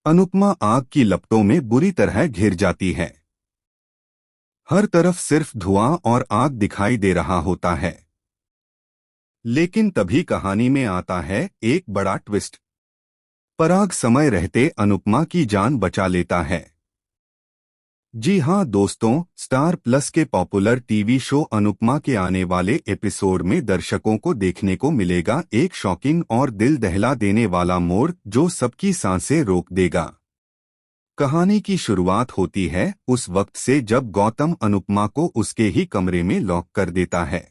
अनुपमा आग की लपटों में बुरी तरह घिर जाती है। हर तरफ सिर्फ धुआं और आग दिखाई दे रहा होता है। लेकिन तभी कहानी में आता है एक बड़ा ट्विस्ट। पराग समय रहते अनुपमा की जान बचा लेता है। जी हां दोस्तों, स्टार प्लस के पॉपुलर टीवी शो अनुपमा के आने वाले एपिसोड में दर्शकों को देखने को मिलेगा एक शॉकिंग और दिल दहला देने वाला मोड़ जो सबकी सांसें रोक देगा। कहानी की शुरुआत होती है उस वक्त से जब गौतम अनुपमा को उसके ही कमरे में लॉक कर देता है।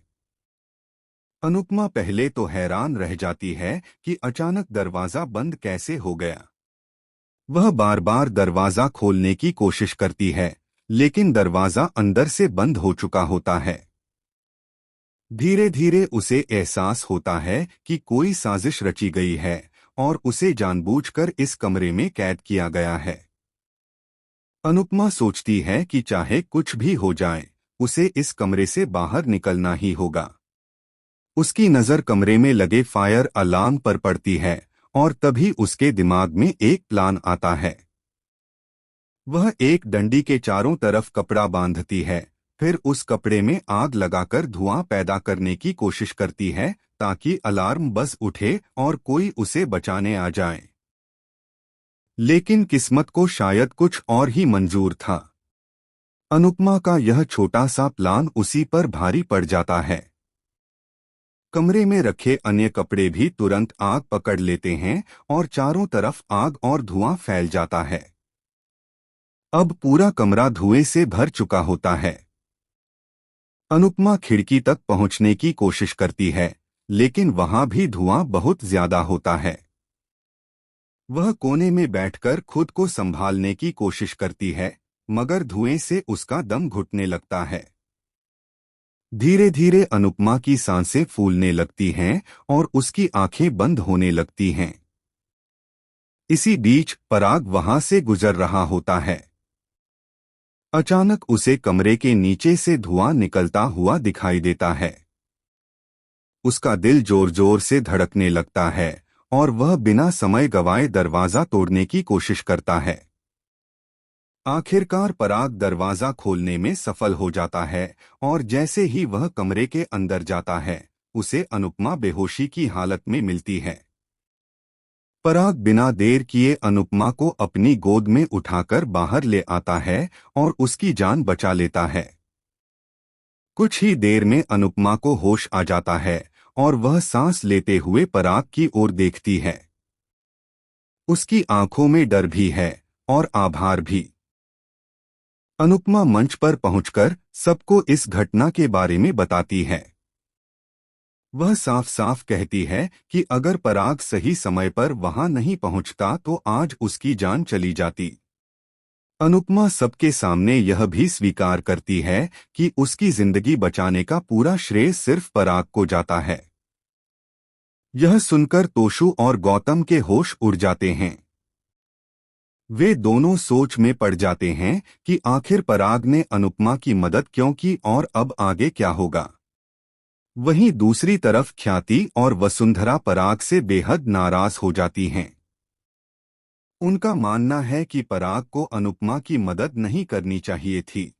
अनुपमा पहले तो हैरान रह जाती है कि अचानक दरवाजा बंद कैसे हो गया। वह बार बार दरवाजा खोलने की कोशिश करती है, लेकिन दरवाजा अंदर से बंद हो चुका होता है। धीरे धीरे उसे एहसास होता है कि कोई साजिश रची गई है और उसे जानबूझकर इस कमरे में कैद किया गया है। अनुपमा सोचती है कि चाहे कुछ भी हो जाए, उसे इस कमरे से बाहर निकलना ही होगा। उसकी नज़र कमरे में लगे फायर अलार्म पर पड़ती है और तभी उसके दिमाग में एक प्लान आता है। वह एक डंडी के चारों तरफ कपड़ा बांधती है, फिर उस कपड़े में आग लगाकर धुआं पैदा करने की कोशिश करती है ताकि अलार्म बज उठे और कोई उसे बचाने आ जाए। लेकिन किस्मत को शायद कुछ और ही मंजूर था। अनुपमा का यह छोटा सा प्लान उसी पर भारी पड़ जाता है। कमरे में रखे अन्य कपड़े भी तुरंत आग पकड़ लेते हैं और चारों तरफ आग और धुआं फैल जाता है। अब पूरा कमरा धुएं से भर चुका होता है। अनुपमा खिड़की तक पहुंचने की कोशिश करती है, लेकिन वहां भी धुआं बहुत ज्यादा होता है। वह कोने में बैठकर खुद को संभालने की कोशिश करती है, मगर धुएं से उसका दम घुटने लगता है। धीरे धीरे अनुपमा की सांसें फूलने लगती हैं और उसकी आंखें बंद होने लगती हैं। इसी बीच पराग वहां से गुजर रहा होता है। अचानक उसे कमरे के नीचे से धुआं निकलता हुआ दिखाई देता है। उसका दिल जोर जोर से धड़कने लगता है और वह बिना समय गवाए दरवाजा तोड़ने की कोशिश करता है। आखिरकार पराग दरवाजा खोलने में सफल हो जाता है और जैसे ही वह कमरे के अंदर जाता है, उसे अनुपमा बेहोशी की हालत में मिलती है। पराग बिना देर किए अनुपमा को अपनी गोद में उठाकर बाहर ले आता है और उसकी जान बचा लेता है। कुछ ही देर में अनुपमा को होश आ जाता है और वह सांस लेते हुए पराग की ओर देखती है। उसकी आंखों में डर भी है और आभार भी। अनुपमा मंच पर पहुंचकर सबको इस घटना के बारे में बताती है। वह साफ साफ कहती है कि अगर पराग सही समय पर वहां नहीं पहुंचता तो आज उसकी जान चली जाती। अनुपमा सबके सामने यह भी स्वीकार करती है कि उसकी जिंदगी बचाने का पूरा श्रेय सिर्फ पराग को जाता है। यह सुनकर तोशु और गौतम के होश उड़ जाते हैं। वे दोनों सोच में पड़ जाते हैं कि आखिर पराग ने अनुपमा की मदद क्यों की और अब आगे क्या होगा। वहीं दूसरी तरफ ख्याति और वसुंधरा पराग से बेहद नाराज हो जाती हैं। उनका मानना है कि पराग को अनुपमा की मदद नहीं करनी चाहिए थी।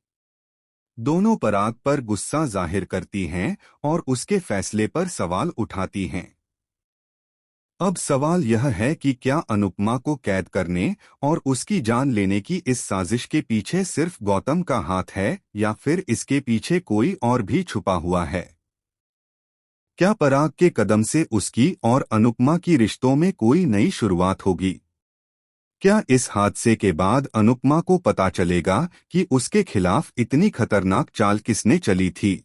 दोनों पराग पर गुस्सा जाहिर करती हैं और उसके फैसले पर सवाल उठाती हैं। अब सवाल यह है कि क्या अनुपमा को कैद करने और उसकी जान लेने की इस साजिश के पीछे सिर्फ गौतम का हाथ है या फिर इसके पीछे कोई और भी छुपा हुआ है। क्या पराग के कदम से उसकी और अनुपमा की रिश्तों में कोई नई शुरुआत होगी? क्या इस हादसे के बाद अनुपमा को पता चलेगा कि उसके खिलाफ इतनी खतरनाक चाल किसने चली थी?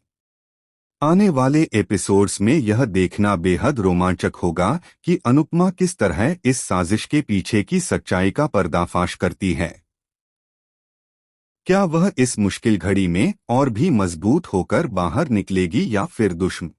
आने वाले एपिसोड्स में यह देखना बेहद रोमांचक होगा कि अनुपमा किस तरह इस साजिश के पीछे की सच्चाई का पर्दाफाश करती है। क्या वह इस मुश्किल घड़ी में और भी मजबूत होकर बाहर निकलेगी या फिर दुश्मन